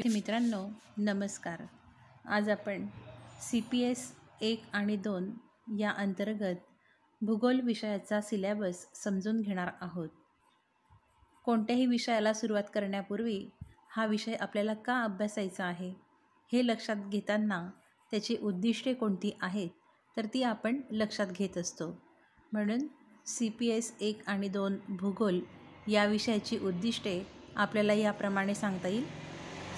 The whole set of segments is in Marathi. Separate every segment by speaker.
Speaker 1: मित्रांनो नमस्कार. आज आपण CPS 1 आणि 2 या अंतर्गत भूगोल विषयाचा सिलेबस समजून घेणार आहोत. कोणत्याही विषयाला सुरुवात करण्यापूर्वी हा विषय आपल्याला का अभ्यासायचा आहे हे लक्षात घेताना त्याची उद्दिष्टे कोणती आहेत तर ती आपण लक्षात घेत असतो. म्हणून CPS 1 आणि 2 भूगोल या विषयाची उद्दिष्टे आपल्याला याप्रमाणे सांगता येईल.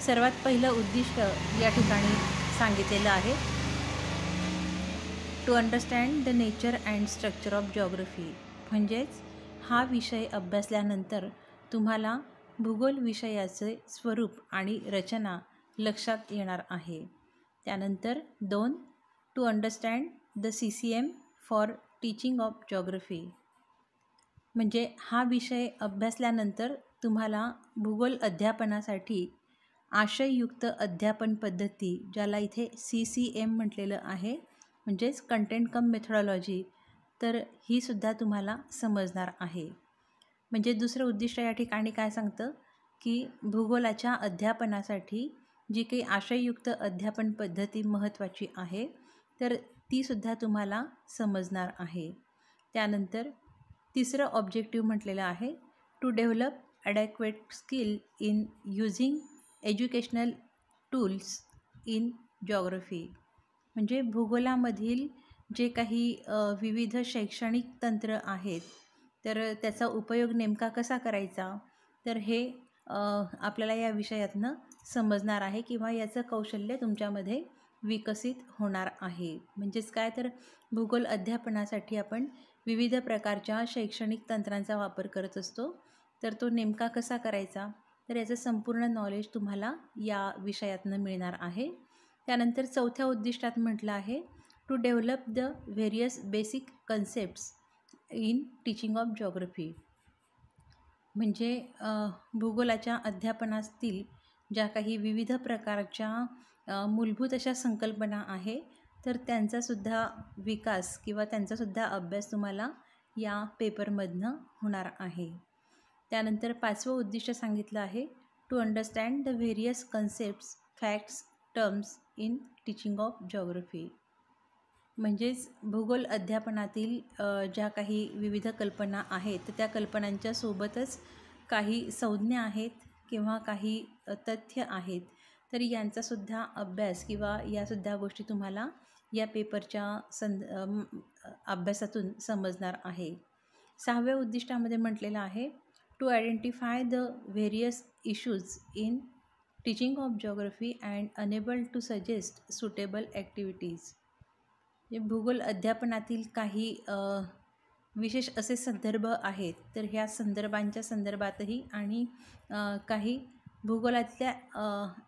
Speaker 1: सर्वात पहिलं उद्दिष्ट या ठिकाणी सांगितलेलं आहे, to understand the nature and structure of geography. म्हणजेच हा विषय अभ्यासल्यानंतर तुम्हाला भूगोल विषयाचे स्वरूप आणि रचना लक्षात येणार आहे. त्यानंतर 2, to understand the CCM for teaching of geography. म्हणजे हा विषय अभ्यासल्यानंतर तुम्हाला भूगोल अध्यापनासाठी आशययुक्त अध्यापन पद्धती, ज्याला इथे CCM म्हटलेलं आहे, म्हणजेच कंटेंट कम मेथोडॉलॉजी, तर ही सुद्धा तुम्हाला समजणार आहे. म्हणजे दुसरं उद्दिष्ट या ठिकाणी काय सांगतं की भूगोलाच्या अध्यापनासाठी जी काही आशययुक्त अध्यापन पद्धती महत्त्वाची आहे तर तीसुद्धा तुम्हाला समजणार आहे. त्यानंतर तिसरं ऑब्जेक्टिव्ह म्हटलेलं आहे, to develop adequate skill in using educational tools in geography. म्हणजे भूगोलामधील जे काही विविध शैक्षणिक तंत्र आहेत तर त्याचा उपयोग नेमका कसा करायचा तर हे आपल्याला या विषयातनं समजणार आहे किंवा याचं कौशल्य तुमच्यामध्ये विकसित होणार आहे. म्हणजेच काय तर भूगोल अध्यापनासाठी आपण विविध प्रकारच्या शैक्षणिक तंत्रांचा वापर करत असतो, तर तो नेमका कसा करायचा तर याचं संपूर्ण नॉलेज तुम्हाला या विषयातनं मिळणार आहे. त्यानंतर चौथ्या उद्दिष्टात म्हटलं आहे, to develop the various basic concepts in teaching of geography. म्हणजे भूगोलाच्या अध्यापनातील ज्या काही विविध प्रकारच्या मूलभूत अशा संकल्पना आहे तर त्यांचासुद्धा विकास किंवा त्यांचासुद्धा अभ्यास तुम्हाला या पेपरमधनं होणार आहे. त्यानंतर पाचवं उद्दिष्ट सांगितलं आहे, to understand the various concepts, facts, terms in teaching of geography. म्हणजेच भूगोल अध्यापनातील ज्या काही विविध कल्पना आहेत तर त्या कल्पनांच्या सोबतच काही संज्ञा आहेत किंवा काही तथ्य आहेत तर यांचासुद्धा अभ्यास किंवा यासुद्धा गोष्टी तुम्हाला या पेपरच्या अभ्यासातून समजणार आहे. सहाव्या उद्दिष्टामध्ये म्हटलेलं आहे, to identify the various issues in teaching of geography and enable to suggest suitable activities. भूगोल अध्यापनातील काही विशेष असे संदर्भ आहेत तर ह्या संदर्भांच्या संदर्भातही आणि काही भूगोलातल्या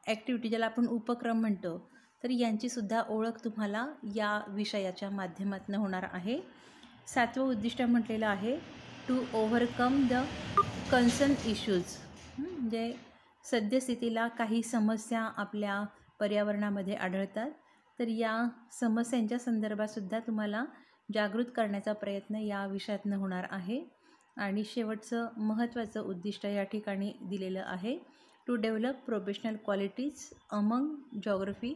Speaker 1: ॲक्टिव्हिटी ज्याला आपण उपक्रम म्हणतो तर यांचीसुद्धा ओळख तुम्हाला या विषयाच्या माध्यमातून होणार आहे. सातवं उद्दिष्ट म्हटलेलं आहे, to overcome the concern issues. म्हणजे सद्यस्थितीला काही समस्या आपल्या पर्यावरणामध्ये आढळतात तर या समस्यांच्या संदर्भातसुद्धा तुम्हाला जागृत करण्याचा प्रयत्न या विषयातनं होणार आहे. आणि शेवटचं महत्त्वाचं उद्दिष्ट या ठिकाणी दिलेलं आहे, to develop professional qualities among geography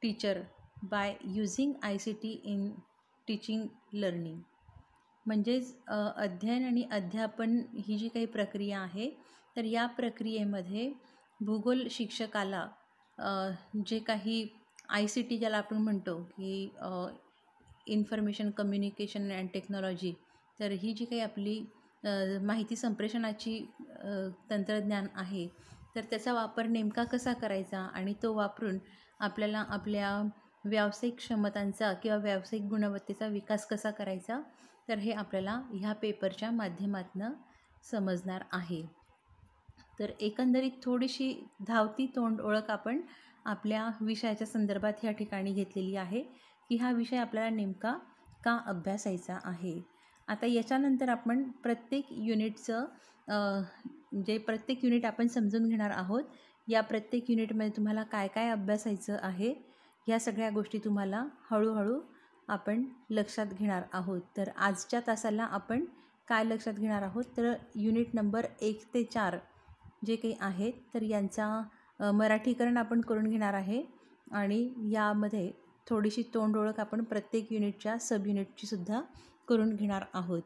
Speaker 1: teacher by using ICT in teaching learning. म्हणजेच अध्ययन आणि अध्यापन ही जी काही प्रक्रिया आहे तर या प्रक्रियेमध्ये भूगोल शिक्षकाला जे काही ICT ज्याला आपण म्हणतो की इन्फॉर्मेशन कम्युनिकेशन अँड टेक्नॉलॉजी, तर ही जी काही आपली माहिती संप्रेषणाची तंत्रज्ञान आहे तर त्याचा वापर नेमका कसा करायचा आणि तो वापरून आपल्याला आपल्या व्यावसायिक क्षमतांचा किंवा व्यावसायिक गुणवत्तेचा विकास कसा करायचा तर हे आपल्याला ह्या पेपरच्या माध्यमातून समजणार आहे. तर एकंदरीत थोडीशी धावती तोंड ओळख आपण आपल्या विषयाच्या संदर्भात या ठिकाणी घेतलेली आहे की हा विषय आपल्याला नेमका का अभ्यासायचा आहे. आता याच्यानंतर आपण प्रत्येक युनिटचं प्रत्येक युनिट आपण समजून घेणार आहोत. या प्रत्येक युनिटमध्ये तुम्हाला काय काय अभ्यासायचं आहे ह्या सगळ्या गोष्टी तुम्हाला हळूहळू आपण लक्षात घेणार आहोत. तर आजच्या तासाला आपण काय लक्षात घेणार आहोत तर युनिट नंबर 1 ते 4 जे काही आहेत तर यांचा मराठीकरण आपण करून घेणार आहे आणि यामध्ये थोडीशी तोंड ओळख आपण प्रत्येक युनिटच्या सब युनिटची सुद्धा करून घेणार आहोत.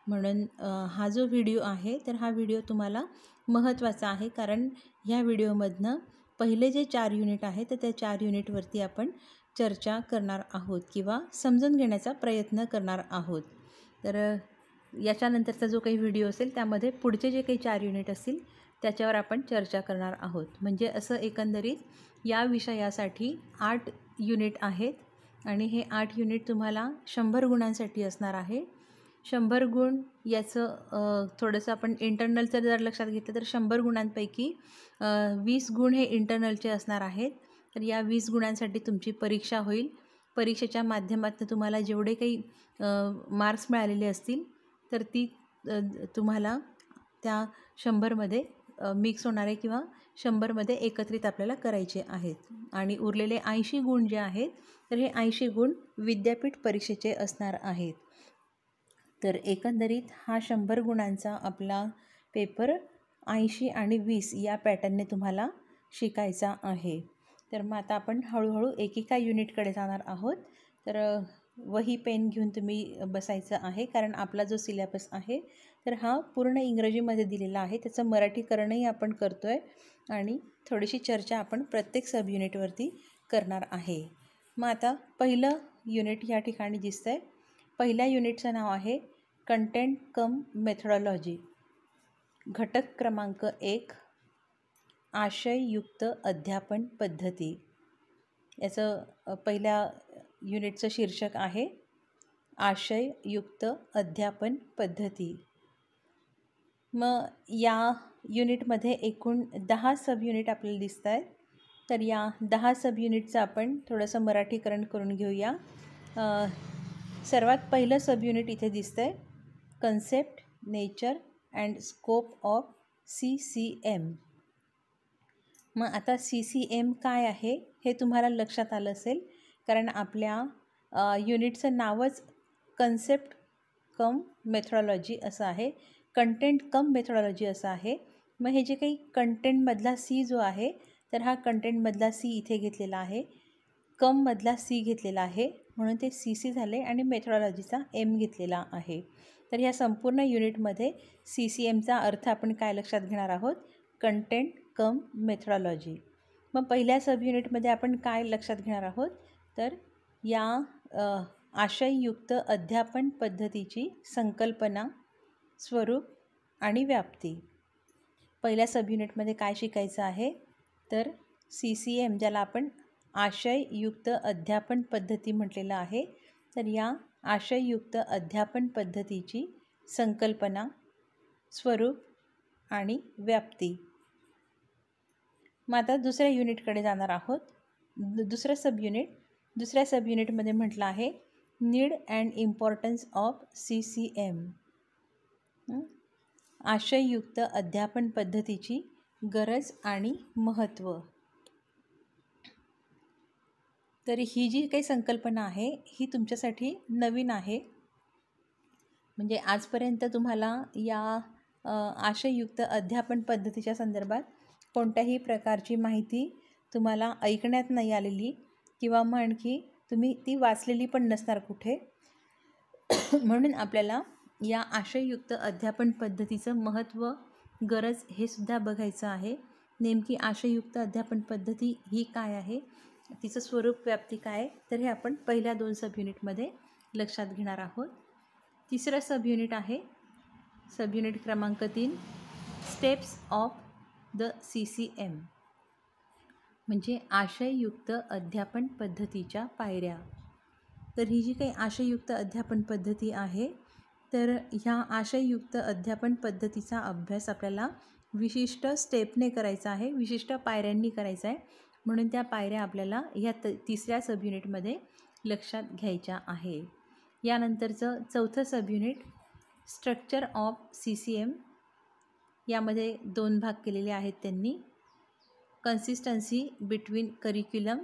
Speaker 1: म्हणून हा जो व्हिडिओ आहे तर हा व्हिडिओ तुम्हाला महत्त्वाचा आहे, कारण ह्या व्हिडिओमधनं पहिले जे 4 युनिट आहेत तर त्या 4 युनिटवरती आपण चर्चा करणार आहोत किंवा समजून घेण्याचा प्रयत्न करणार आहोत. तर याच्यानंतरचा जो काही व्हिडिओ असेल त्यामध्ये पुढचे जे काही 4 युनिट असतील त्याच्यावर आपण चर्चा करणार आहोत. म्हणजे असं एकंदरीत या विषयासाठी 8 युनिट आहेत आणि हे 8 युनिट तुम्हाला 100 गुणांसाठी असणार आहे. 100 गुण याचं थोडंसं आपण इंटरनलचं जर लक्षात घेतलं तर 100 गुणांपैकी 20 गुण हे इंटरनलचे असणार आहेत. तर या 20 गुणांसाठी तुमची परीक्षा होईल. परीक्षेच्या माध्यमातून तुम्हाला जेवढे काही मार्क्स मिळालेले असतील तर ती तुम्हाला त्या 100मध्ये मिक्स होणारे किंवा 100मध्ये एकत्रित आपल्याला करायचे आहेत. आणि उरलेले 80 गुण जे आहेत तर हे 80 गुण विद्यापीठ परीक्षेचे असणार आहेत. तर एकंदरीत हा 100 गुणांचा आपला पेपर 80 आणि 20 या पॅटर्नने तुम्हाला शिकायचा आहे. तर मग आता आपण हळूहळू एकेका युनिटकडे जाणार आहोत. तर वही पेन घेऊन तुम्ही बसायचं आहे, कारण आपला जो सिलेबस आहे तर हा पूर्ण इंग्रजीमध्ये दिलेला आहे. त्याचं मराठीकरणही आपण करतो आहे आणि थोडीशी चर्चा आपण प्रत्येक सब युनिटवरती करणार आहे. मग आता पहिलं युनिट या ठिकाणी दिसतं आहे. पहिल्या युनिटचं नाव आहे कंटेंट कम मेथडॉलॉजी. घटक क्रमांक 1 आशययुक्त अध्यापन पद्धती. याचं पहिल्या युनिटचं शीर्षक आहे आशययुक्त अध्यापन पद्धती. मग या युनिटमध्ये एकूण 10 सब युनिट आपल्याला दिसत आहेत. तर या 10 सब युनिटचं आपण थोडंसं मराठीकरण करून घेऊया. सर्वात पहिलं सब युनिट इथे दिसतं आहे concept, nature and scope of CCM. मग आता CCM काय आहे हे तुम्हाला लक्षात आलं असेल, कारण आपल्या युनिटचं नावच कन्सेप्ट कम मेथडॉलॉजी असं आहे, कंटेंट कम मेथडॉलॉजी असं आहे. मग हे जे काही कंटेंटमधला C जो आहे तर हा कंटेंटमधला C इथे घेतलेला आहे, कममधला C घेतलेला आहे, म्हणून ते CC झाले आणि मेथडॉलॉजीचा M घेतलेला आहे. तर ह्या संपूर्ण युनिटमध्ये CCMचा अर्थ आपण काय लक्षात घेणार आहोत, कंटेंट कम मेथडॉलॉजी. मग पहिल्या सब युनिटमध्ये आपण काय लक्षात घेणार आहोत, तर या आशययुक्त अध्यापन पद्धतीची संकल्पना, स्वरूप आणि व्याप्ती. पहिल्या सब युनिटमध्ये काय शिकायचं आहे, तर CCM ज्याला आपण आशययुक्त अध्यापन पद्धती म्हटलेलं आहे, तर या आशययुक्त अध्यापन पद्धतीची संकल्पना, स्वरूप आणि व्याप्ती. मग आता दुसऱ्या युनिटकडे जाणार आहोत. दुसरं दुसऱ्या सब युनिटमध्ये म्हटलं आहे need and importance of CCM. आशययुक्त अध्यापन पद्धतीची गरज आणि महत्त्व. तर ही जी काही संकल्पना आहे ही तुमच्यासाठी नवीन आहे. म्हणजे आजपर्यंत तुम्हाला या आशययुक्त अध्यापन पद्धतीच्या संदर्भात कोणत्याही प्रकारची माहिती तुम्हाला ऐकण्यात नाही आलेली किंवा म्हण की तुम्ही ती वाचलेली पण नसणार कुठे. म्हणून आपल्याला या आशययुक्त अध्यापन पद्धतीचं महत्त्व, गरज हे सुद्धा बघायचं आहे. नेमकी आशययुक्त अध्यापन पद्धती ही काय आहे, तिचं स्वरूप, व्याप्ती काय, तर हे आपण पहिल्या 2 सब युनिटमध्ये लक्षात घेणार आहोत. तिसरं सब युनिट आहे सब युनिट क्रमांक 3 स्टेप्स ऑफ द CCM. म्हणजे आशययुक्त अध्यापन पद्धतीच्या पायऱ्या. तर ही जी काही आशययुक्त अध्यापन पद्धती आहे तर ह्या आशययुक्त अध्यापन पद्धतीचा अभ्यास आपल्याला विशिष्ट स्टेपने करायचा आहे, विशिष्ट पायऱ्यांनी करायचा आहे. म्हणून त्या पायऱ्या आपल्याला ह्या तिसऱ्या सब युनिटमध्ये लक्षात घ्यायच्या आहे. यानंतरचं चौथं sub unit structure of CCM. यामध्ये 2 भाग केलेले आहेत त्यांनी, कन्सिस्टन्सी बिटवीन करिक्युलम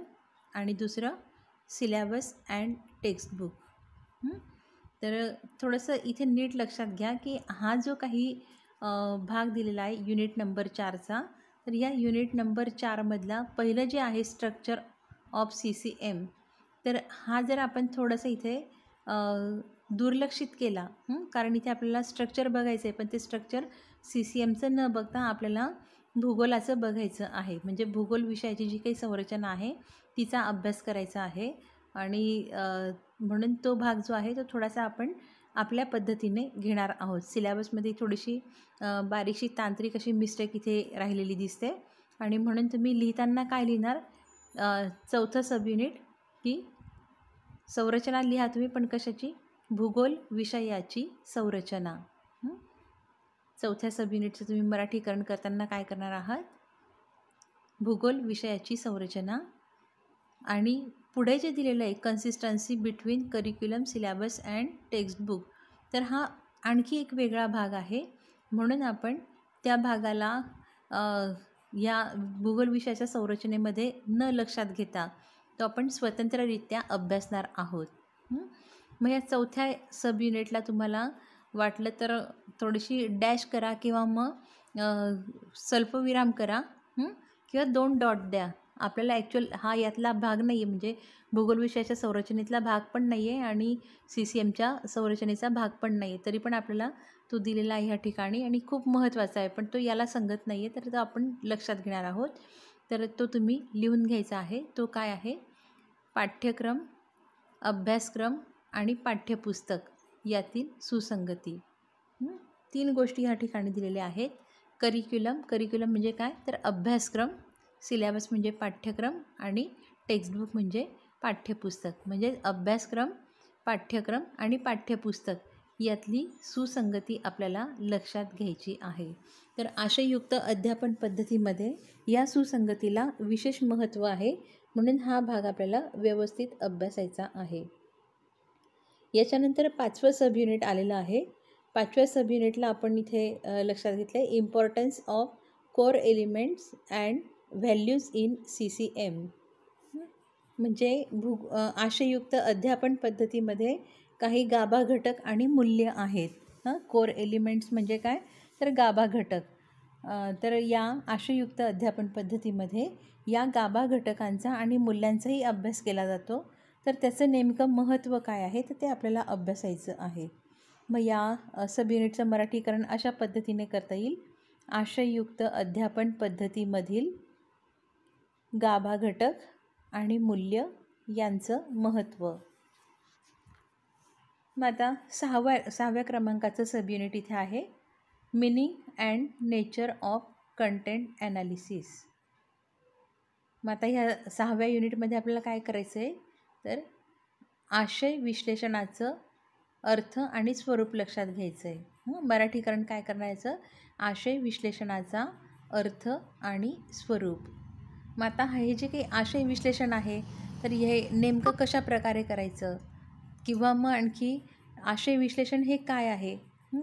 Speaker 1: आणि दुसरं सिलेबस अँड टेक्स्टबुक. तर थोडंसं इथे नीट लक्षात घ्या की हा जो काही भाग दिलेला आहे युनिट नंबर 4चा, तर या युनिट नंबर 4मधला पहिलं जे आहे स्ट्रक्चर ऑफ CCM, तर हा जर आपण थोडंसं इथे दुर्लक्षित केला, कारण इथे आपल्याला स्ट्रक्चर बघायचं आहे, पण ते स्ट्रक्चर CCMचं न बघता आपल्याला भूगोलाचं बघायचं आहे. म्हणजे भूगोल विषयाची जी काही संरचना आहे तिचा अभ्यास करायचा आहे आणि म्हणून तो भाग जो आहे तो थोडासा आपण आपल्या पद्धतीने घेणार आहोत. सिलेबसमध्ये थोडीशी बारीकशी तांत्रिक अशी मिस्टेक इथे राहिलेली दिसते आणि म्हणून तुम्ही लिहिताना काय लिहिणार, चौथं सब युनिट ही संरचना लिहा तुम्ही, पण कशाची, भूगोल विषयाची संरचना. चौथ्या सब युनिटचं तुम्ही मराठीकरण करताना काय करणार आहात, भूगोल विषयाची संरचना. आणि पुढे जे दिलेलं आहे consistency between curriculum syllabus and textbook, तर हा आणखी एक वेगळा भाग आहे. म्हणून आपण त्या भागाला या भूगोल विषयाच्या संरचनेमध्ये न लक्षात घेता तो आपण स्वतंत्ररित्या अभ्यासणार आहोत. मग या चौथ्या सब युनिटला तुम्हाला वाटलं तर थोडीशी डॅश करा किंवा मग स्वल्पविराम करा किंवा 2 डॉट द्या. आपल्याला ॲक्च्युअल हा यातला भाग नाही आहे, म्हणजे भूगोल विषयाच्या संरचनेतला भाग पण नाही आहे आणि CCMच्या संरचनेचा भाग पण नाही आहे, तरी पण आपल्याला तो दिलेला आहे ह्या ठिकाणी आणि खूप महत्त्वाचा आहे, पण तो याला संगत नाही आहे, तर तो आपण लक्षात घेणार आहोत. तर तो तुम्ही लिहून घ्यायचा आहे. तो काय आहे, पाठ्यक्रम, अभ्यासक्रम आणि पाठ्यपुस्तक यातील सुसंगती. 3 गोष्टी ह्या ठिकाणी दिलेल्या आहेत. करिक्युलम म्हणजे काय, तर अभ्यासक्रम, सिलेबस म्हणजे पाठ्यक्रम आणि टेक्स्टबुक म्हणजे पाठ्यपुस्तक. म्हणजे अभ्यासक्रम, पाठ्यक्रम आणि पाठ्यपुस्तक यातली सुसंगती आपल्याला लक्षात घ्यायची आहे. तर आशययुक्त अध्यापन पद्धतीमध्ये या सुसंगतीला विशेष महत्त्व आहे, म्हणून हा भाग आपल्याला व्यवस्थित अभ्यासायचा आहे. याच्यानंतर 5वं सब युनिट आलेलं आहे. 5व्या सब युनिटला आपण इथे लक्षात घेतलं आहे importance of core elements and values in CCM. म्हणजे आशययुक्त अध्यापन पद्धतीमध्ये काही गाभा घटक आणि मूल्य आहेत. कोर एलिमेंट्स म्हणजे काय, तर गाभा घटक. तर या आशययुक्त अध्यापन पद्धतीमध्ये या गाभा घटकांचा आणि मूल्यांचाही अभ्यास केला जातो. तर त्याचं नेमकं महत्त्व काय आहे तर ते आपल्याला अभ्यासायचं आहे. मग या सब युनिटचं मराठीकरण अशा पद्धतीने करता येईल, आशययुक्त अध्यापन पद्धतीमधील गाभा घटक आणि मूल्य यांचं महत्त्व. मग आता 6व्या क्रमांकाचं सब युनिट इथे आहे, meaning and nature of content analysis. मग आता ह्या 6व्या युनिटमध्ये आपल्याला काय करायचं आहे, तर आशय विश्लेषणाचं अर्थ आणि स्वरूप लक्षात घ्यायचं आहे. मराठीकरण काय करण्याचं, आशय विश्लेषणाचा अर्थ आणि स्वरूप. मग आता हे जे काही आशय विश्लेषण आहे तर हे नेमकं कशा प्रकारे करायचं, किंवा मग आणखी आशय विश्लेषण हे काय आहे,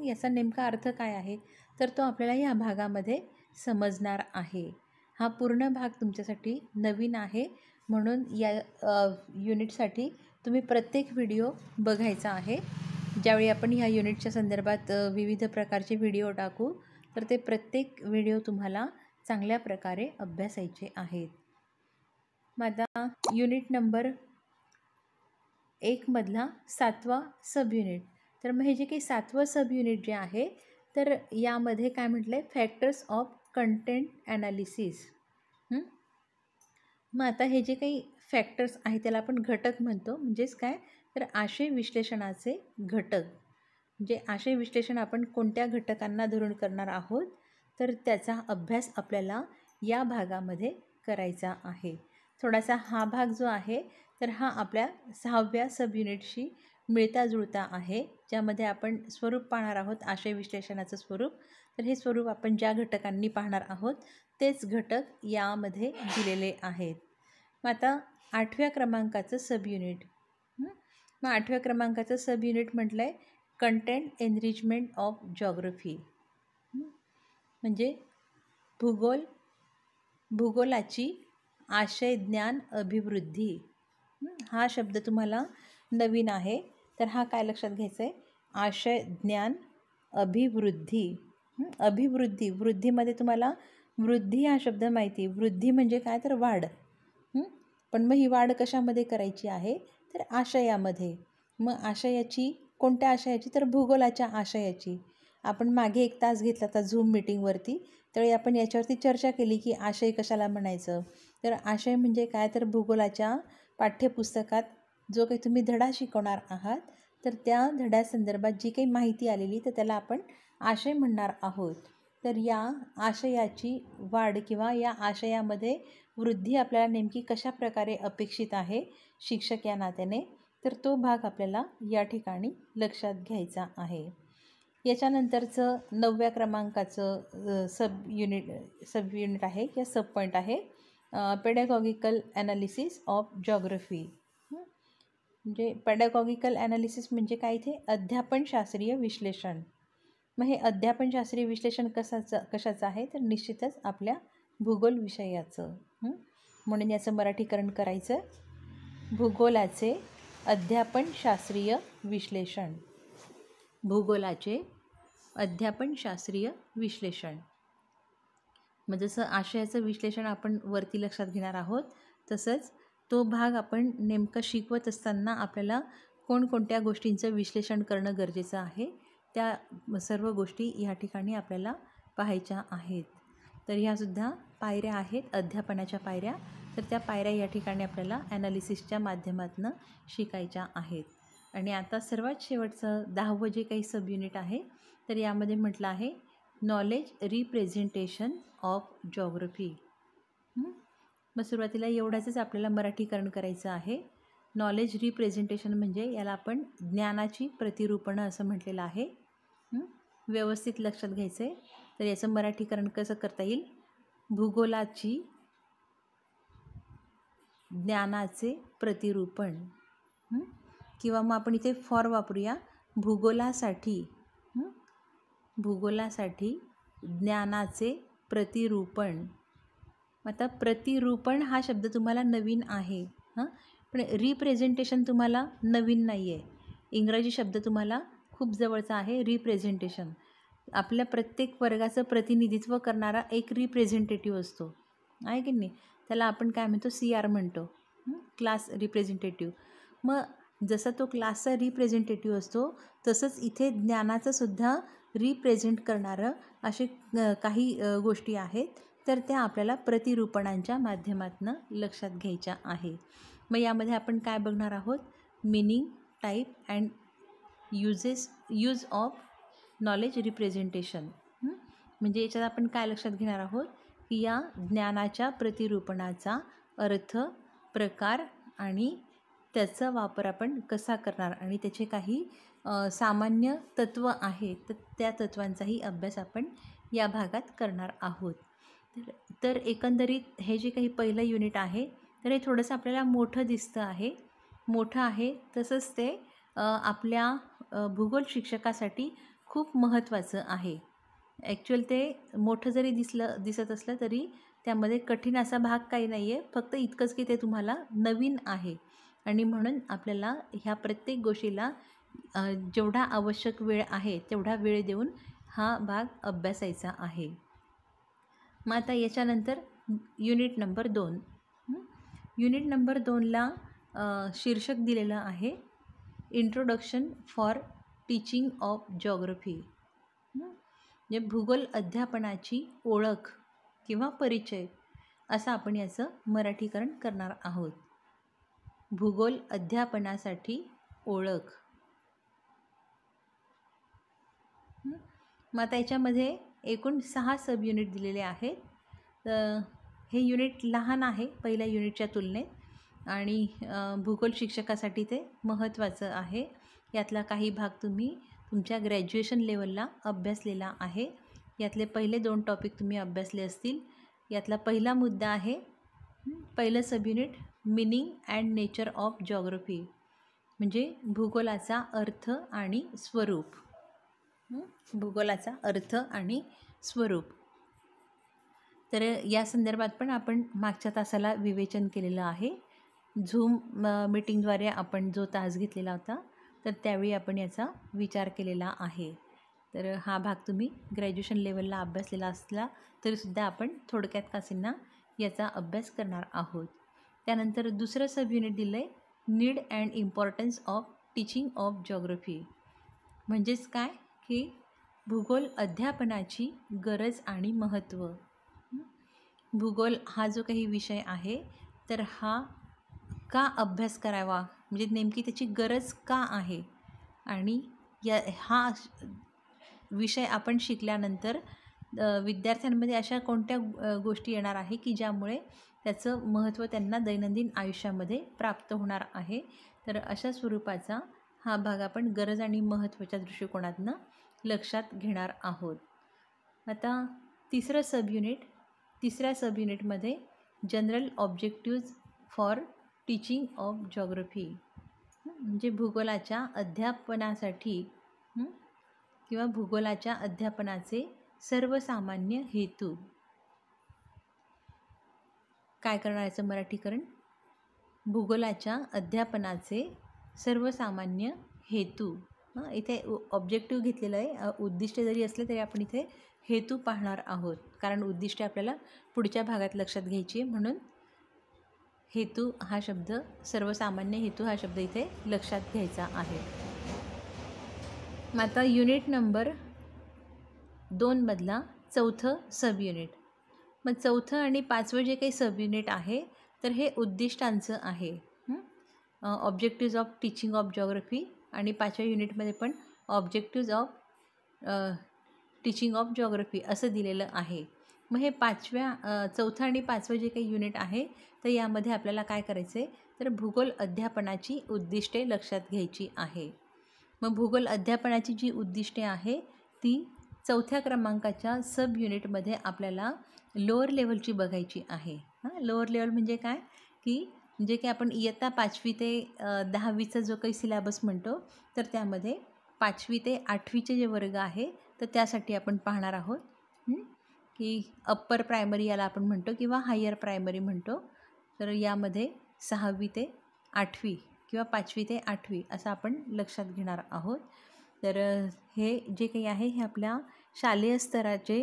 Speaker 1: याचा नेमका अर्थ काय आहे, तर तो आपल्याला ह्या भागामध्ये समजणार आहे. हा पूर्ण भाग तुमच्यासाठी नवीन आहे, म्हणून या युनिटसाठी तुम्ही प्रत्येक व्हिडिओ बघायचा आहे. ज्यावेळी आपण ह्या युनिटच्या संदर्भात विविध प्रकारचे व्हिडिओ टाकू तर ते प्रत्येक व्हिडिओ तुम्हाला चांगल्या प्रकारे अभ्यासायचे आहेत. मग आता युनिट नंबर 1मधला 7वा सब युनिट. तर मग हे जे काही 7वं सब युनिट जे आहे तर यामध्ये काय म्हटलं आहे, फॅक्टर्स ऑफ कंटेंट ॲनालिसिस. मग आता हे जे काही फॅक्टर्स आहे त्याला आपण घटक म्हणतो. म्हणजेच काय, तर आशय विश्लेषणाचे घटक. म्हणजे आशय विश्लेषण आपण कोणत्या घटकांना धरून करणार आहोत तर त्याचा अभ्यास आपल्याला या भागामध्ये करायचा आहे. थोडासा हा भाग जो आहे तर हा आपल्या 6व्या सब युनिटशी मिळता जुळता आहे, ज्यामध्ये आपण स्वरूप पाहणार आहोत, आशय विश्लेषणाचं स्वरूप. तर हे स्वरूप आपण ज्या घटकांनी पाहणार आहोत तेच घटक यामध्ये दिलेले आहेत. मग आता 8व्या क्रमांकाचं सब युनिट. मग 8व्या क्रमांकाचं सब युनिट म्हटलं आहे कंटेंट एनरिचमेंट ऑफ जॉग्रफी. म्हणजे भूगोलाची आशय ज्ञान अभिवृद्धी. हा शब्द तुम्हाला नवीन आहे, तर हा काय लक्षात घ्यायचा आहे, आशय ज्ञान अभिवृद्धी. वृद्धीमध्ये तुम्हाला वृद्धी हा शब्द माहिती, वृद्धी म्हणजे काय तर वाढ. पण मग ही वाढ कशामध्ये करायची आहे तर आशयामध्ये. मग आशयाची, कोणत्या आशयाची तर भूगोलाच्या आशयाची. आपण मागे 1 तास घेतला होता झूम मीटिंगवरती, त्यावेळी आपण याच्यावरती चर्चा केली की आशय कशाला म्हणायचं. तर आशय म्हणजे काय तर भूगोलाच्या पाठ्यपुस्तकात जो काही तुम्ही धडा शिकवणार आहात तर त्या धड्यासंदर्भात जी काही माहिती आलेली तर त्याला आपण आशय म्हणणार आहोत. तर या आशयाची वाढ किंवा या आशयामध्ये वृद्धी आपल्याला नेमकी कशा प्रकारे अपेक्षित आहे शिक्षक या नात्याने, तर तो भाग आपल्याला या ठिकाणी लक्षात घ्यायचा आहे. याच्यानंतरचं 9व्या क्रमांकाचं सब युनिट आहे किंवा सब पॉईंट आहे पेडॅगॉगिकल ॲनालिसिस ऑफ जॉग्रफी. म्हणजे पेडॅगॉगिकल ॲनालिसिस म्हणजे काय, इथे अध्यापनशास्त्रीय विश्लेषण. मग हे अध्यापनशास्त्रीय विश्लेषण कशाचं आहे तर निश्चितच आपल्या भूगोल विषयाचं. म्हणून याचं मराठीकरण करायचं, भूगोलाचे अध्यापनशास्त्रीय विश्लेषण. भूगोलाचे अध्यापनशास्त्रीय विश्लेषण. मग जसं आशयाचं विश्लेषण आपण वरती लक्षात घेणार आहोत, तसंच तो भाग आपण नेमकं शिकवत असताना आपल्याला कोणकोणत्या गोष्टींचं विश्लेषण करणं गरजेचं आहे त्या सर्व गोष्टी ह्या ठिकाणी आपल्याला पाहायच्या आहेत. तर ह्यासुद्धा पायऱ्या आहेत, अध्यापनाच्या पायऱ्या. तर त्या पायऱ्या या ठिकाणी आपल्याला ॲनालिसिसच्या माध्यमातून शिकायच्या आहेत. आणि आता सर्वात शेवटचं 10वं जे काही सब युनिट आहे तर यामध्ये म्हटलं आहे नॉलेज रिप्रेझेंटेशन ऑफ जॉग्रफी. मग सुरुवातीला एवढ्याचंच आपल्याला मराठीकरण करायचं आहे. नॉलेज रिप्रेझेंटेशन म्हणजे याला आपण ज्ञानाची प्रतिरूपणं असं म्हटलेलं आहे. व्यवस्थित लक्षात घ्यायचं आहे. तर याचं मराठीकरण कसं करता येईल, भूगोलाची ज्ञानाचे प्रतिरूपण. किंवा मग आपण इथे फॉर वापरूया, भूगोलासाठी ज्ञानाचे प्रतिरूपण. आता प्रतिरूपण हा शब्द तुम्हाला नवीन आहे, पण रिप्रेझेंटेशन तुम्हाला नवीन नाही आहे. इंग्रजी शब्द तुम्हाला खूप जवळचा आहे रिप्रेझेंटेशन. आपल्या प्रत्येक वर्गाचं प्रतिनिधित्व करणारा एक रिप्रेझेंटेटिव्ह असतो, आहे की नाही. त्याला आपण काय म्हणतो, CR म्हणतो, क्लास रिप्रेझेंटेटिव्ह. मग जसा तो क्लासचा रिप्रेझेंटेटिव्ह असतो तसंच इथे ज्ञानाचंसुद्धा रिप्रेझेंट करणारं असे काही गोष्टी आहेत. तर त्या आपल्याला प्रतिरूपणांच्या माध्यमातून लक्षात घ्यायच्या आहे. मग यामध्ये आपण काय बघणार आहोत, meaning, type and use of knowledge representation. म्हणजे याच्यात आपण काय लक्षात घेणार आहोत की या ज्ञानाच्या प्रतिरूपणाचा अर्थ, प्रकार आणि त्याचा वापर आपण कसा करणार आणि त्याचे काही सामान्य तत्त्व आहेत तर त्या तत्त्वांचाही अभ्यास आपण या भागात करणार आहोत. तर एकंदरीत हे जे काही पहिलं युनिट आहे तर हे थोडंसं आपल्याला मोठं दिसतं आहे, मोठं आहे. तसंच ते आपल्या भूगोल शिक्षकासाठी खूप महत्त्वाचं आहे. ॲक्च्युअल ते मोठं जरी दिसत असलं तरी त्यामध्ये कठीण असा भाग काही नाही आहे, फक्त इतकंच की ते तुम्हाला नवीन आहे. आणि म्हणून आपल्याला ह्या प्रत्येक गोष्टीला जेवढा आवश्यक वेळ आहे तेवढा वेळ देऊन हा भाग अभ्यासायचा आहे. मग आता याच्यानंतर युनिट नंबर 2. युनिट नंबर 2ला शीर्षक दिलेलं आहे introduction for teaching of geography. म्हणजे भूगोल अध्यापनाची ओळख किंवा परिचय असं आपण याचं मराठीकरण करणार आहोत. भूगोल अध्यापनासाठी ओळख. मग आता याच्यामध्ये एकूण 6 सब युनिट दिलेले आहेत. तर हे युनिट लहान आहे पहिल्या युनिटच्या तुलनेत आणि भूगोल शिक्षकासाठी ते महत्त्वाचं आहे. यातला काही भाग तुम्ही तुमच्या ग्रॅज्युएशन लेवलला अभ्यासलेला आहे. यातले पहिले 2 टॉपिक तुम्ही अभ्यासले असतील. यातला पहिला मुद्दा आहे, पहिलं sub unit meaning and nature of geography. म्हणजे भूगोलाचा अर्थ आणि स्वरूप. भूगोलाचा अर्थ आणि स्वरूप. तर या संदर्भात पण आपण मागच्या तासाला विवेचन केलेलं आहे. झूम मीटिंगद्वारे आपण जो तास घेतलेला होता तर त्यावेळी आपण याचा विचार केलेला आहे. तर हा भाग तुम्ही ग्रॅज्युएशन लेवलला अभ्यासलेला असला तरीसुद्धा आपण थोडक्यात कासींना याचा अभ्यास करणार आहोत. त्यानंतर दुसरं सब युनिट दिलं आहे, need and importance of teaching of geography. म्हणजेच काय की भूगोल अध्यापनाची गरज आणि महत्त्व. भूगोल हा जो काही विषय आहे तर हा का अभ्यास करावा, म्हणजे नेमकी त्याची गरज का आहे, आणि हा विषय आपण शिकल्यानंतर विद्यार्थ्यांमध्ये अशा कोणत्या गोष्टी येणार आहे की ज्यामुळे त्याचं महत्त्व त्यांना दैनंदिन आयुष्यामध्ये प्राप्त होणार आहे. तर अशा स्वरूपाचा हा भाग आपण गरज आणि महत्त्वाच्या दृष्टिकोनातनं लक्षात घेणार आहोत. आता तिसरं सब युनिटमध्ये general objectives for teaching of geography, म्हणजे भूगोलाच्या अध्यापनासाठी किंवा भूगोलाच्या अध्यापनाचे सर्वसामान्य हेतू. काय करणार याचं मराठीकरण, भूगोलाच्या अध्यापनाचे सर्वसामान्य हेतू. इथे ऑब्जेक्टिव्ह घेतलेलं आहे, उद्दिष्टे जरी असले तरी आपण इथे हेतू पाहणार आहोत, कारण उद्दिष्टे आपल्याला पुढच्या भागात लक्षात घ्यायची आहे. म्हणून हेतू हा शब्द, सर्वसामान्य हेतू हा शब्द इथे लक्षात घ्यायचा आहे. मग आता युनिट नंबर 2मधला चौथं सब युनिट. मग चौथं आणि पाचवं जे काही सब युनिट आहे तर हे उद्दिष्टांचं आहे. Objectives of teaching of geography, आणि पाचव्या युनिटमध्ये पण objectives of teaching of geography असं दिलेलं आहे. मग हे चौथं आणि पाचवं जे काही युनिट आहे तर यामध्ये आपल्याला काय करायचं आहे, तर भूगोल अध्यापनाची उद्दिष्टे लक्षात घ्यायची आहे. मग भूगोल अध्यापनाची जी उद्दिष्टे आहे ती चौथ्या क्रमांकाच्या सब युनिटमध्ये आपल्याला लोअर लेवलची बघायची आहे. लोअर लेवल म्हणजे काय की जे काही आपण इयत्ता 5वी ते 10वीचा जो काही सिलॅबस म्हणतो तर त्यामध्ये 5वी ते 8वीचे जे वर्ग आहे तर त्यासाठी आपण पाहणार आहोत की अप्पर प्रायमरी याला आपण म्हणतो किंवा हायर प्रायमरी म्हणतो. तर यामध्ये 6वी ते 8वी किंवा 5वी ते 8वी असं आपण लक्षात घेणार आहोत. तर हे जे काही आहे हे आपल्या शालेय स्तराचे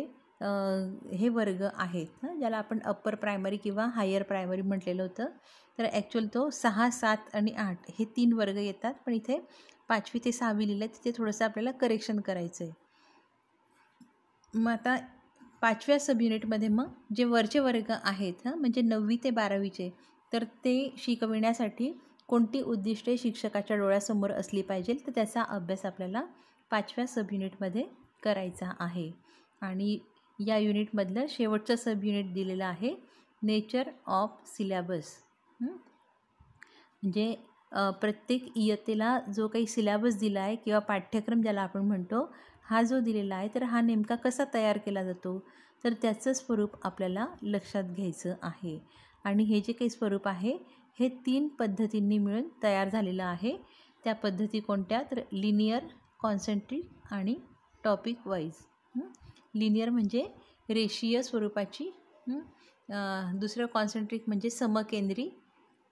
Speaker 1: हे वर्ग आहेत, ज्याला आपण अप्पर प्रायमरी किंवा हायर प्रायमरी म्हटलेलं होतं. तर ॲक्च्युअल तो 6, 7 आणि 8 हे 3 वर्ग येतात, पण इथे 5वी ते 6वी लिहिलं आहे, तिथे थोडंसं आपल्याला करेक्शन करायचं आहे. मग आता 5व्या सब युनिटमध्ये मग जे वरचे वर्ग आहेत म्हणजे 9वी ते 12वीचे, तर ते शिकविण्यासाठी कोणती उद्दिष्टे शिक्षकाच्या डोळ्यासमोर असली पाहिजे तर त्याचा अभ्यास आपल्याला 5व्या सब युनिटमध्ये करायचा आहे. आणि या युनिटमधलं शेवटचं सब युनिट दिलेलं आहे नेचर ऑफ सिलॅबस. म्हणजे प्रत्येक इयत्तेला जो काही सिलॅबस दिला आहे किंवा पाठ्यक्रम ज्याला आपण म्हणतो हा जो दिलेला आहे तर हा नेमका कसा तयार केला जातो तर त्याचं स्वरूप आपल्याला लक्षात घ्यायचं आहे. आणि हे जे काही स्वरूप आहे हे 3 पद्धतींनी मिळून तयार झालेलं आहे. त्या पद्धती कोणत्या, तर लिनियर, कॉन्सेंट्रिक आणि टॉपिक वाईज. लिनियर म्हणजे रेषीय स्वरूपाची, दुसरं कॉन्सेंट्रिक म्हणजे समकेंद्री,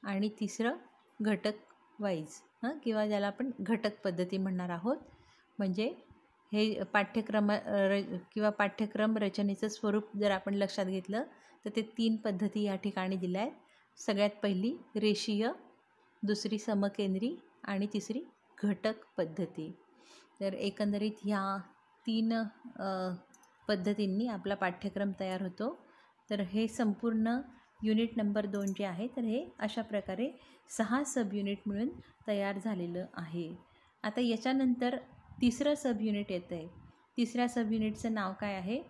Speaker 1: आणि तिसरं घटक वाईज किंवा ज्याला आपण घटक पद्धती म्हणणार आहोत. म्हणजे हे पाठ्यक्रम रचनेचं स्वरूप जर आपण लक्षात घेतलं तर ते 3 पद्धती या ठिकाणी दिल्या आहेत. सगळ्यात पहिली रेषीय, दुसरी समकेंद्री आणि तिसरी घटक पद्धती. तर एकंदरीत ह्या 3 पद्धतींनी आपला पाठ्यक्रम तयार होतो. तर हे संपूर्ण युनिट नंबर 2 जे आहे तर हे अशा प्रकारे 6 सब युनिट मिळून तयार झालेलं आहे. आता याच्यानंतर तिसरं सब युनिट येतं आहे. तिसऱ्या सब युनिटचं नाव काय आहे,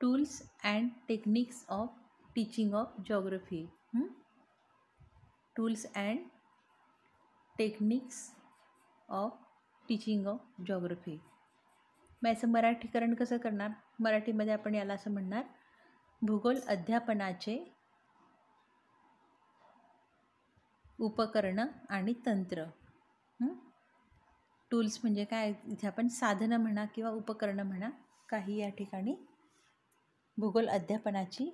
Speaker 1: tools and techniques of teaching of geography. Tools and techniques of teaching of geography. मग याचं मराठीकरण कसं करणार, मराठीमध्ये आपण याला असं म्हणणार, भूगोल अध्यापनाचे उपकरणं आणि तंत्र. टूल्स म्हणजे काय, इथे आपण साधनं म्हणा किंवा उपकरणं म्हणा, काही या ठिकाणी भूगोल अध्यापनाची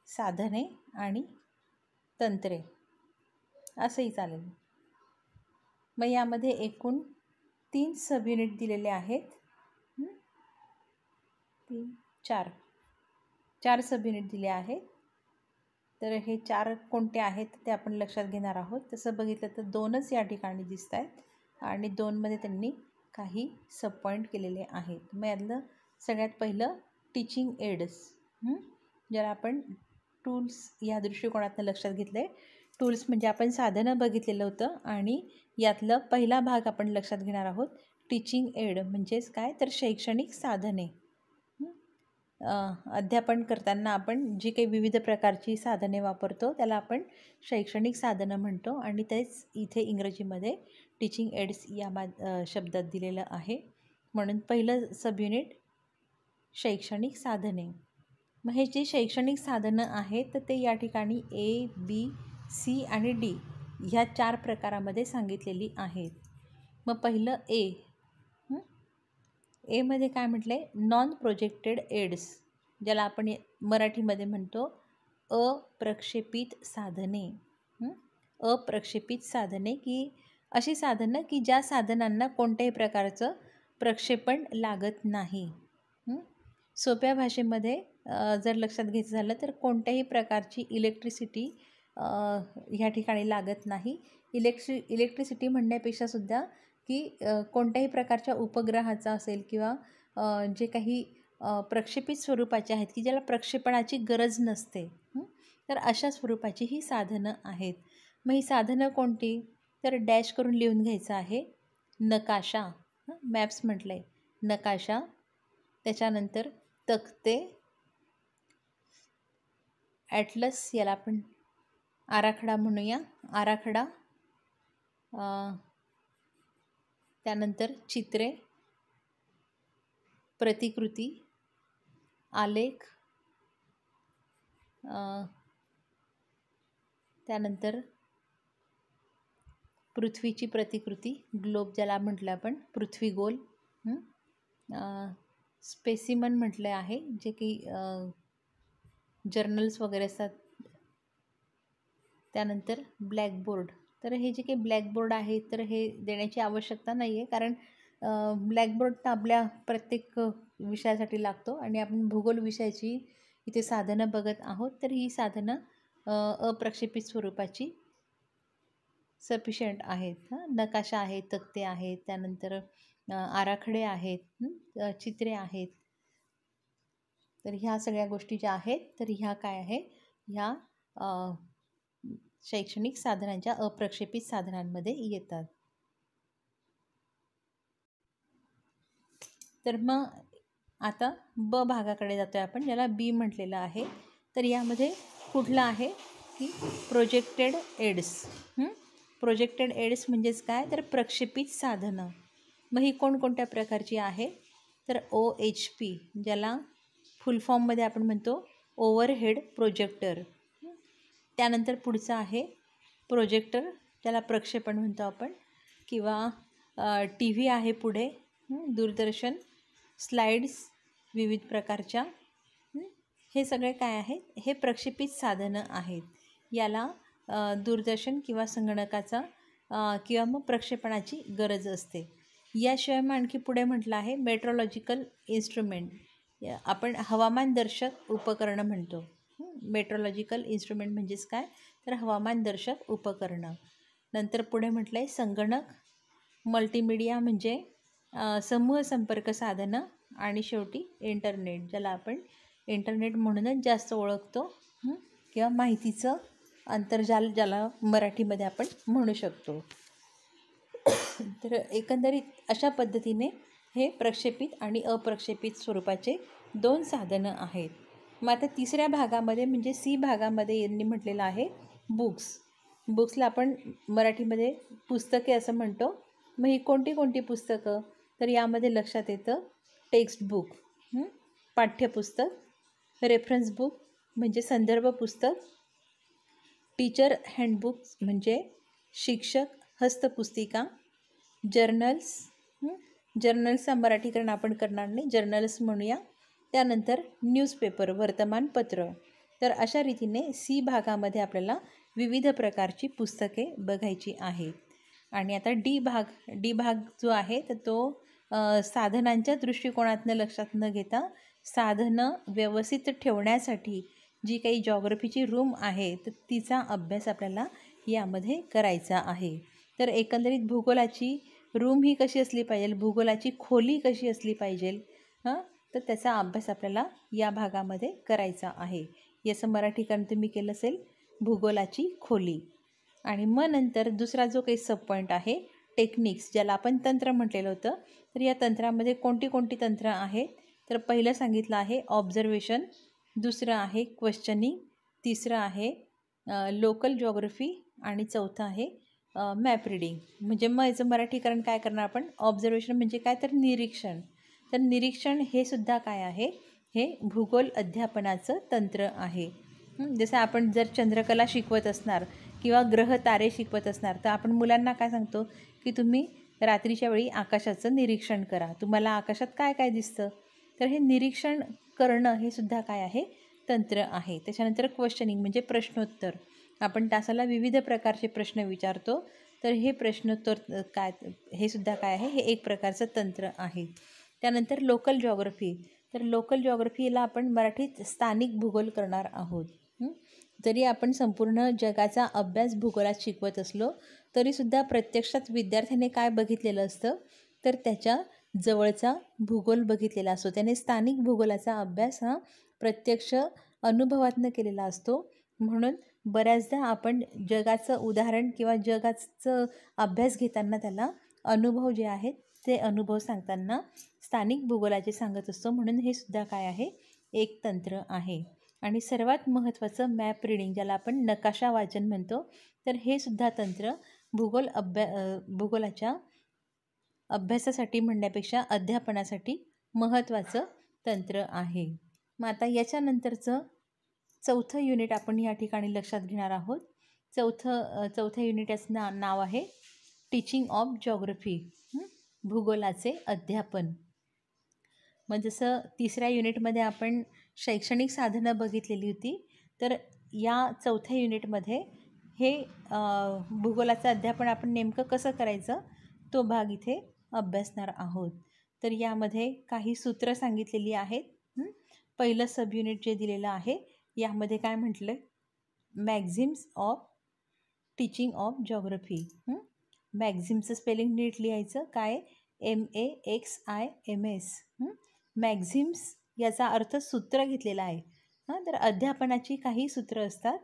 Speaker 1: साधने आणि तंत्रे असंही चालेल. मग यामध्ये एकूण 3 सब युनिट दिलेले आहेत. 3 4 सब युनिट दिले आहेत. तर हे 4 कोणते आहेत ते आपण लक्षात घेणार आहोत. तसं बघितलं तर 2च या ठिकाणी दिसत आहेत आणि 2मध्ये त्यांनी काही सब पॉईंट केलेले आहेत. मग यातलं सगळ्यात पहिलं टीचिंग एड्स, ज्याला आपण टूल्स या दृष्टिकोनातून लक्षात घेतले. टूल्स म्हणजे आपण साधनं बघितलेलं होतं आणि यातलं पहिला भाग आपण लक्षात घेणार आहोत. टीचिंग एड म्हणजेच काय, तर शैक्षणिक साधने. अध्यापन करताना आपण जी काही विविध प्रकारची साधने वापरतो त्याला आपण शैक्षणिक साधनं म्हणतो आणि तेच इथे इंग्रजीमध्ये टीचिंग एड्स या शब्दात दिलेलं आहे. म्हणून पहिलं सब युनिट शैक्षणिक साधने. मग हे जे शैक्षणिक साधनं आहेत तर ते या ठिकाणी A, B, C आणि D ह्या 4 प्रकारामध्ये सांगितलेली आहेत. मग पहिलं एमध्ये काय म्हटलं आहे, नॉन प्रोजेक्टेड एड्स, ज्याला आपण मराठीमध्ये म्हणतो अप्रक्षेपित साधने. अप्रक्षेपित साधने की अशी साधनं की ज्या साधनांना कोणत्याही प्रकारचं प्रक्षेपण लागत नाही. सोप्या भाषेमध्ये जर लक्षात घ्यायचं झालं तर कोणत्याही प्रकारची इलेक्ट्रिसिटी ह्या ठिकाणी लागत नाही. इलेक्ट्रिसिटी म्हणण्यापेक्षासुद्धा की कोणत्याही प्रकारच्या उपग्रहाचा असेल किंवा जे काही प्रक्षेपित स्वरूपाचे आहेत की ज्याला प्रक्षेपणाची गरज नसते, तर अशा स्वरूपाची ही साधनं आहेत. मग ही साधनं कोणती, तर डॅश करून लिहून घ्यायचं आहे. नकाशा, मॅप्स म्हटलं आहे, नकाशा. त्याच्यानंतर तक्ते, ॲटलस, याला आपण आराखडा म्हणूया, आराखडा. त्यानंतर चित्रे, प्रतिकृती, आलेख. त्यानंतर पृथ्वीची प्रतिकृती, ग्लोब ज्याला म्हटलं आपण, पृथ्वी गोल. स्पेसिमन म्हटलं आहे, जे की जर्नल्स वगैरे असतात. त्यानंतर ब्लॅकबोर्ड. तर हे जे काही ब्लॅकबोर्ड आहे तर हे देण्याची आवश्यकता नाही आहे, कारण ब्लॅकबोर्ड तर आपल्या प्रत्येक विषयासाठी लागतो आणि आपण भूगोल विषयाची इथे साधनं बघत आहोत. तर ही साधनं अप्रक्षेपित स्वरूपाची सफिशियंट आहेत. नकाशा आहेत, तक्ते आहेत, त्यानंतर आराखडे आहेत, चित्रे आहेत. तर ह्या सगळ्या गोष्टी ज्या आहेत तर ह्या काय आहे, ह्या शैक्षणिक साधनांच्या अप्रक्षेपित साधनांमध्ये येतात. तर मग आता ब भागाकडे जातो आहे आपण, ज्याला बी म्हटलेलं आहे. तर यामध्ये कुठलं आहे की प्रोजेक्टेड एड्स. प्रोजेक्टेड एड्स म्हणजेच काय, तर प्रक्षेपित साधनं. मग ही कोणकोणत्या प्रकारची आहे, तर OHP, ज्याला फुल फॉर्ममध्ये आपण म्हणतो ओव्हरहेड प्रोजेक्टर. त्यानंतर पुढचं आहे प्रोजेक्टर, त्याला प्रक्षेपण म्हणतो आपण, किंवा TV आहे पुढे, दूरदर्शन, स्लाइड्स विविध प्रकारच्या. हे सगळे काय आहेत, हे प्रक्षेपित साधनं आहेत. याला दूरदर्शन किंवा संगणकाचा किंवा मग प्रक्षेपणाची गरज असते. याशिवाय मग आणखी पुढे म्हटलं आहे मेट्रोलॉजिकल इन्स्ट्रुमेंट, आपण हवामानदर्शक उपकरणं म्हणतो. मेट्रोलॉजिकल इन्स्ट्रुमेंट म्हणजेच काय, तर हवामानदर्शक उपकरणं. नंतर पुढे म्हटलं आहे संगणक, मल्टीमीडिया म्हणजे समूह संपर्क साधनं, आणि शेवटी इंटरनेट, ज्याला आपण इंटरनेट म्हणूनच जास्त ओळखतो किंवा माहितीचं आंतरजाल ज्याला मराठीमध्ये आपण म्हणू शकतो. तर एकंदरीत अशा पद्धतीने हे प्रक्षेपित आणि अप्रक्षेपित स्वरूपाचे 2 साधनं आहेत. मग आता तिसऱ्या भागामध्ये म्हणजे C भागामध्ये यांनी म्हटलेलं आहे बुक्स. बुक्सला आपण मराठीमध्ये पुस्तके असं म्हणतो. मग ही कोणती कोणती पुस्तकं, तर यामध्ये लक्षात येतं टेक्स्ट बुक, पाठ्यपुस्तक, रेफरन्स बुक म्हणजे संदर्भ पुस्तक, टीचर हँडबुक्स म्हणजे शिक्षक हस्तपुस्तिका, जर्नल्स, जर्नल्सचा मराठीकरण आपण करणार नाही, जर्नल्स म्हणूया. त्यानंतर न्यूजपेपर, वर्तमानपत्र. तर अशा रीतीने C भागामध्ये आपल्याला विविध प्रकारची पुस्तके बघायची आहेत. आणि आता डी भाग जो आहे तर तो साधनांच्या दृष्टिकोनातनं लक्षात न घेता साधनं व्यवस्थित ठेवण्यासाठी जी काही जॉग्रफीची रूम आहे तर तिचा अभ्यास आपल्याला यामध्ये करायचा आहे. तर एकंदरीत भूगोलाची रूम ही कशी असली पाहिजे, भूगोलाची खोली कशी असली पाहिजे तर त्याचा अभ्यास आपल्याला या भागामध्ये करायचा आहे. याचं मराठीकरण तुम्ही केलं असेल, भूगोलाची खोली. आणि मग नंतर दुसरा जो काही सब पॉईंट आहे, टेक्निक्स, ज्याला आपण तंत्र म्हटलेलं होतं. तर या तंत्रामध्ये कोणती कोणती तंत्र आहेत, तर पहिलं सांगितलं आहे ऑब्झर्वेशन, दुसरं आहे क्वेश्चनिंग, तिसरं आहे लोकल जॉग्रफी आणि चौथं आहे मॅप रिडिंग. म्हणजे मग याचं मराठीकरण काय करणार आपण, ऑब्झर्वेशन म्हणजे काय तर निरीक्षण. तर निरीक्षण हे सुद्धा काय आहे, हे भूगोल अध्यापनाचं तंत्र आहे. जसं आपण जर चंद्रकला शिकवत असणार किंवा ग्रह तारे शिकवत असणार तर आपण मुलांना काय सांगतो की तुम्ही रात्रीच्या वेळी आकाशाचं निरीक्षण करा, तुम्हाला आकाशात काय काय दिसतं. तर हे निरीक्षण करणं हे सुद्धा काय आहे, तंत्र आहे. त्याच्यानंतर क्वेश्चनिंग म्हणजे प्रश्नोत्तर, आपण तासाला विविध प्रकारचे प्रश्न विचारतो, तर हे प्रश्नोत्तर काय, हे सुद्धा काय आहे, हे एक प्रकारचं तंत्र आहे. त्यानंतर लोकल जॉग्रफी, तर लोकल जॉग्रफीला आपण मराठीत स्थानिक भूगोल करणार आहोत. जरी आपण संपूर्ण जगाचा अभ्यास भूगोलात शिकवत असलो तरीसुद्धा प्रत्यक्षात विद्यार्थ्याने काय बघितलेलं असतं, तर त्याच्या जवळचा भूगोल बघितलेला असतो. त्याने स्थानिक भूगोलाचा अभ्यास हा प्रत्यक्ष अनुभवातनं केलेला असतो. म्हणून बऱ्याचदा आपण जगाचं उदाहरण किंवा जगाचं अभ्यास घेताना त्याला अनुभव जे आहेत ते अनुभव सांगताना स्थानिक भूगोलाचे सांगत असतो. म्हणून हे सुद्धा काय आहे, एक तंत्र आहे. आणि सर्वात महत्त्वाचं मॅप रिडिंग, ज्याला आपण नकाशा वाचन म्हणतो, तर हे सुद्धा तंत्र भूगोलाच्या अभ्यासासाठी म्हणण्यापेक्षा अध्यापनासाठी महत्त्वाचं तंत्र आहे. मग आता याच्यानंतरचं चौथं युनिट आपण या ठिकाणी लक्षात घेणार आहोत. चौथ्या युनिटचं नाव आहे टीचिंग ऑफ जॉग्रफी, भूगोलाचे अध्यापन. मग जसं तिसऱ्या युनिटमध्ये आपण शैक्षणिक साधनं बघितलेली होती, तर या चौथ्या युनिटमध्ये हे भूगोलाचं अध्यापन आपण नेमकं कसं करायचं तो भाग इथे अभ्यासणार आहोत. तर यामध्ये काही सूत्र सांगितलेली आहेत. पहिलं सब युनिट जे दिलेलं आहे यामध्ये काय म्हटलं, maxims of teaching of geography. मॅक्झिमचं स्पेलिंग नीट लिहायचं, काय, MAXIMS. मॅक्झिम्स याचा अर्थ सूत्र घेतलेला आहे. तर अध्यापनाची काही सूत्र असतात,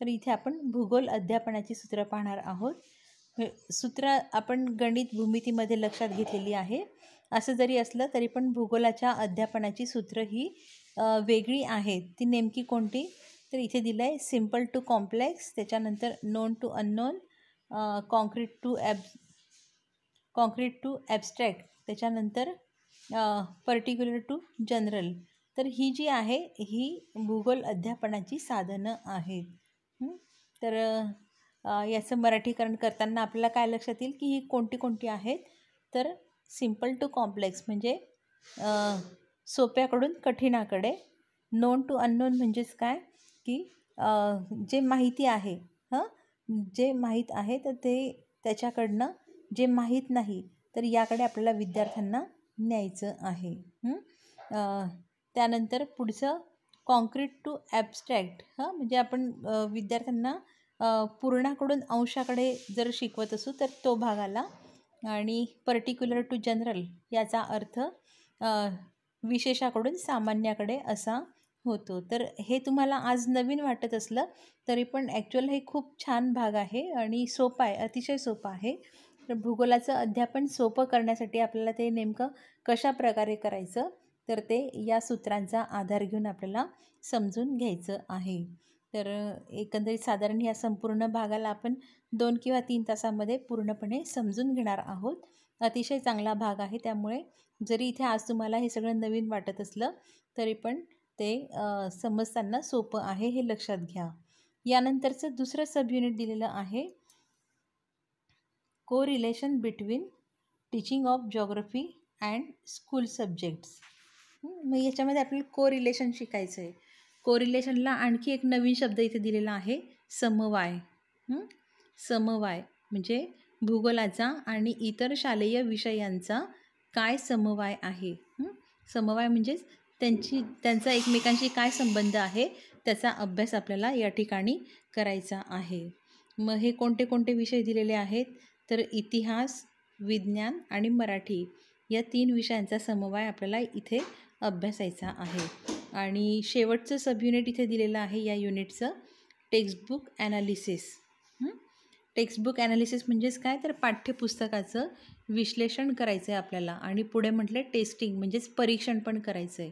Speaker 1: तर इथे आपण भूगोल अध्यापनाची सूत्र पाहणार आहोत. सूत्र आपण गणित भूमितीमध्ये लक्षात घेतलेली आहे. असं जरी असलं तरी पण भूगोलाच्या अध्यापनाची सूत्र ही वेगळी आहेत. ती नेमकी कोणती, तर इथे दिलं आहे सिम्पल टू कॉम्प्लेक्स, त्याच्यानंतर known to unknown, concrete to abstract, त्याच्यानंतर पर्टिक्युलर टू जनरल. तर ही जी आहे ही भूगोल अध्यापनाची साधनं आहेत. तर याचं मराठीकरण करताना आपल्याला काय लक्षात येईल की ही कोणती कोणती आहेत, तर सिम्पल टू कॉम्प्लेक्स म्हणजे सोप्याकडून कठीणाकडे, नोन टू अननोन म्हणजेच काय की जे माहिती आहे जे माहीत आहे तर ते त्याच्याकडनं जे माहीत नाही तर याकडे आपल्याला विद्यार्थ्यांना न्यायचं आहे. त्यानंतर पुढचं कॉन्क्रीट टू ॲबस्ट्रॅक्ट, म्हणजे आपण विद्यार्थ्यांना पूर्णाकडून अंशाकडे जर शिकवत असू तर तो भाग आला. आणि पर्टिक्युलर टू जनरल याचा अर्थ विशेषाकडून सामान्याकडे असा होतो. तर हे तुम्हाला आज नवीन वाटत असलं तरी पण ॲक्च्युअल हे खूप छान भाग आहे आणि सोपा आहे, अतिशय सोपा आहे. तर भूगोलाचं अध्यापन सोपं करण्यासाठी आपल्याला ते नेमकं कशा प्रकारे करायचं, तर ते या सूत्रांचा आधार घेऊन आपल्याला समजून घ्यायचं आहे. तर एकंदरीत साधारण या संपूर्ण भागाला आपण 2 किंवा 3 तासामध्ये पूर्णपणे समजून घेणार आहोत. अतिशय चांगला भाग आहे, त्यामुळे जरी इथे आज तुम्हाला हे सगळं नवीन वाटत असलं तरी पण ते समजताना सोपं आहे, हे लक्षात घ्या. यानंतरचं दुसरं सब युनिट दिलेलं आहे correlation between teaching of geography and school subjects. मग याच्यामध्ये आपल्याला कोरिलेशन शिकायचं आहे. कोरिलेशनला आणखी एक नवीन शब्द इथे दिलेला आहे, समवाय. समवाय म्हणजे भूगोलाचा आणि इतर शालेय विषयांचा काय समवाय आहे. समवाय म्हणजेच त्यांचा एकमेकांशी काय संबंध आहे त्याचा अभ्यास आपल्याला या ठिकाणी करायचा आहे. मग हे कोणते कोणते विषय दिलेले आहेत, तर इतिहास, विज्ञान आणि मराठी या 3 विषयांचा समवाय आपल्याला इथे अभ्यासायचा आहे. आणि शेवटचं सबयुनिट इथे दिलेलं आहे या युनिटचं, टेक्स्टबुक ॲनालिसिस. टेक्स्टबुक ॲनालिसिस म्हणजेच काय, तर पाठ्यपुस्तकाचं विश्लेषण करायचं आहे आपल्याला. आणि पुढे म्हटलं टेस्टिंग म्हणजेच परीक्षण पण करायचं आहे.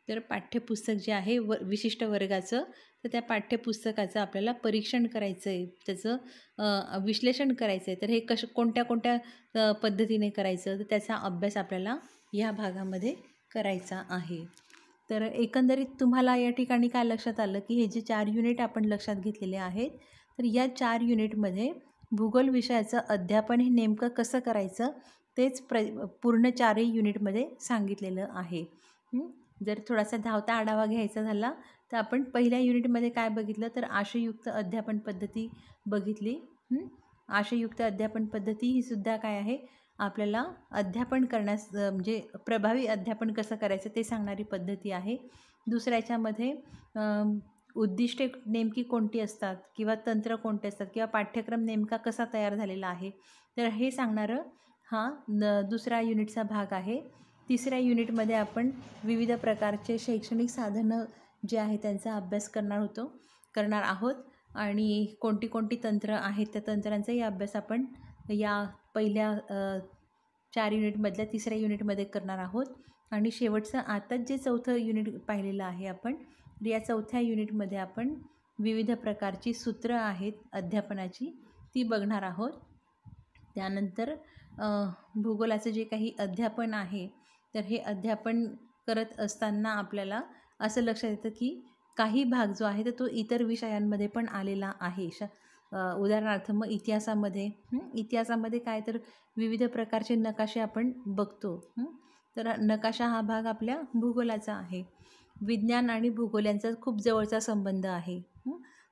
Speaker 1: तर पाठ्यपुस्तक जे आहे विशिष्ट वर्गाचं, तर त्या पाठ्यपुस्तकाचं आपल्याला परीक्षण करायचं आहे, त्याचं विश्लेषण करायचं आहे. तर हे कोणत्या कोणत्या पद्धतीने करायचं, तर त्याचा अभ्यास आपल्याला ह्या भागामध्ये करायचा आहे. तर एकंदरीत तुम्हाला या ठिकाणी काय लक्षात आलं, की हे जे 4 युनिट आपण लक्षात घेतलेले आहेत, तर या 4 युनिटमध्ये भूगोल विषयाचं अध्यापन हे नेमकं कसं करायचं तेच पूर्ण 4ही युनिटमध्ये सांगितलेलं आहे. जर थोडासा धावता आढावा घ्यायचा झाला तर आपण पहिल्या युनिटमध्ये काय बघितलं, तर आशययुक्त अध्यापन पद्धती बघितली. आशययुक्त अध्यापन पद्धती ही सुद्धा काय आहे, आपल्याला अध्यापन करण्यास म्हणजे प्रभावी अध्यापन कसं करायचं ते सांगणारी पद्धती आहे. दुसऱ्याच्यामध्ये उद्दिष्टे नेमकी कोणती असतात किंवा तंत्र कोणते असतात किंवा पाठ्यक्रम नेमका कसा तयार झालेला आहे, तर हे सांगणारं हा दुसऱ्या युनिटचा भाग आहे. तिसऱ्या युनिटमध्ये आपण विविध प्रकारचे शैक्षणिक साधनं जे आहे त्यांचा अभ्यास करणार आहोत आणि कोणती कोणती तंत्र आहेत त्या तंत्रांचाही अभ्यास आपण या पहिल्या 4 युनिटमधल्या तिसऱ्या युनिटमध्ये करणार आहोत. आणि शेवटचं आताच जे 4थं युनिट पाहिलेलं आहे आपण, या 4थ्या युनिटमध्ये आपण विविध प्रकारची सूत्र आहेत अध्यापनाची ती बघणार आहोत. त्यानंतर भूगोलाचं जे काही अध्यापन आहे, तर हे अध्यापन करत असताना आपल्याला असं लक्षात येतं की काही भाग जो आहे तर तो इतर विषयांमध्ये पण आलेला आहे. उदाहरणार्थ मग इतिहासामध्ये काय, तर विविध प्रकारचे नकाशे आपण बघतो. तर नकाशा हा भाग आपल्या भूगोलाचा आहे. विज्ञान आणि भूगोल यांचा खूप जवळचा संबंध आहे.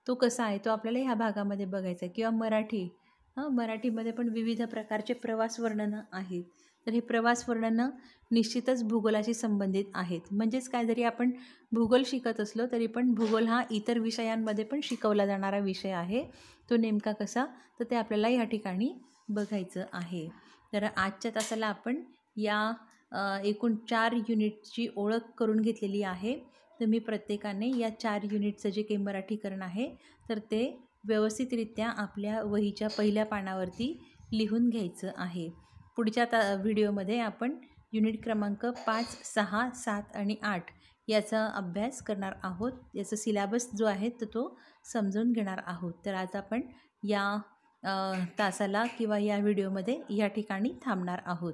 Speaker 1: तो कसा आहे तो आपल्याला ह्या भागामध्ये बघायचा आहे. किंवा मराठीमध्ये पण विविध प्रकारचे प्रवास वर्णनं आहेत. तर हे प्रवास वर्णनं निश्चितच भूगोलाशी संबंधित आहेत. म्हणजेच काय, जरी आपण भूगोल शिकत असलो तरी पण भूगोल हा इतर विषयांमध्ये पण शिकवला जाणारा विषय आहे. तो नेमका कसा, तर ते आपल्याला या ठिकाणी बघायचं आहे. तर आजच्या तासाला आपण या एकूण 4 युनिटची ओळख करून घेतलेली आहे. तर मी प्रत्येकाने या 4 युनिटचं जे काही मराठीकरण आहे तर ते व्यवस्थितरित्या आपल्या वहीच्या पहिल्या पानावरती लिहून घ्यायचं आहे. पुढच्या व्हिडिओमध्ये आपण युनिट क्रमांक 5, 6, 7 आणि 8 याचा अभ्यास करणार आहोत. याचा सिलेबस जो आहे तर तो समजून घेणार आहोत. तर आज आपण या तासाला किंवा या व्हिडिओमध्ये या ठिकाणी थांबणार आहोत.